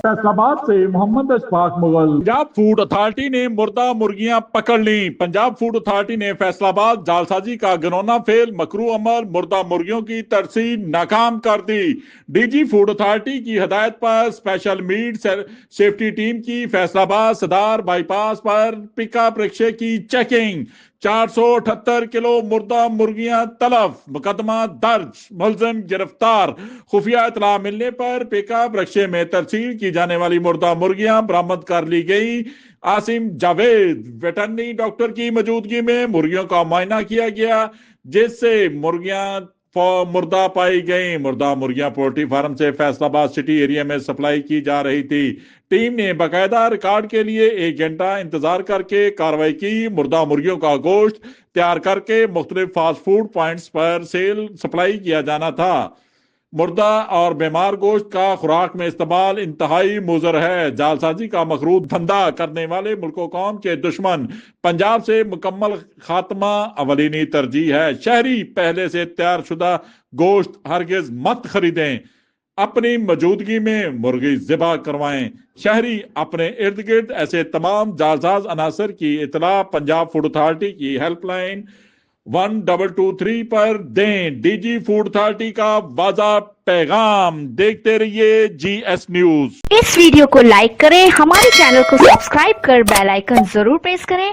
फैसलाबाद से Mohammad Ashfaq Mughal. Punjab food authority ने मुर्दा मुर्गियां पकड़ ली। पंजाब फूड अथॉरिटी ने फैसलाबाद जालसाजी का घिनौना फेल मकरू अमल मुर्दा मुर्गियों की तरसी नाकाम कर दी। डीजी फूड अथॉरिटी की हदायत पर स्पेशल मीट सेफ्टी टीम की फैसलाबाद सदार बाईपास पर पिकअप रिक्शे की चेकिंग। 478 किलो मुर्दा मुर्गियां तलफ, मुकदमा दर्ज, मुलजिम गिरफ्तार। खुफिया इतला मिलने पर पिकअप रिक्शे में तरसील की जाने वाली मुर्दा मुर्गियां बरामद कर ली गई। आसिम जावेद वेटरनरी डॉक्टर की मौजूदगी में मुर्गियों का मुआयना किया गया, जिससे मुर्गियां मुर्दा पाई गई। मुर्दा मुर्गियां पोल्ट्री फार्म से फैसलाबाद सिटी एरिया में सप्लाई की जा रही थी। टीम ने बाकायदा रिकॉर्ड के लिए 1 घंटा इंतजार करके कार्रवाई की। मुर्दा मुर्गियों का गोश्त तैयार करके मुख्तलिफ फास्ट फूड पॉइंट्स पर सप्लाई किया जाना था। मुर्दा और बीमार गोश्त का खुराक में इस्तेमाल इंतहाई मुज़र है। जालसाजी का मखरूद धंधा करने वाले मुल्को कौम के दुश्मन पंजाब से मुकम्मल खात्मा अवलीनी तरजीह है। शहरी पहले से तैयार शुदा गोश्त हरगिज मत खरीदें, अपनी मौजूदगी में मुर्गी ज़िबा करवाएं। शहरी अपने इर्द गिर्द ऐसे तमाम जालसाज अनासर की इतला पंजाब फूड अथॉरिटी की हेल्पलाइन 1223 पर दें। डीजी फूड अथॉरिटी का वाज़ा पैगाम। देखते रहिए GS न्यूज। इस वीडियो को लाइक करें, हमारे चैनल को सब्सक्राइब कर बेल आइकन जरूर प्रेस करें।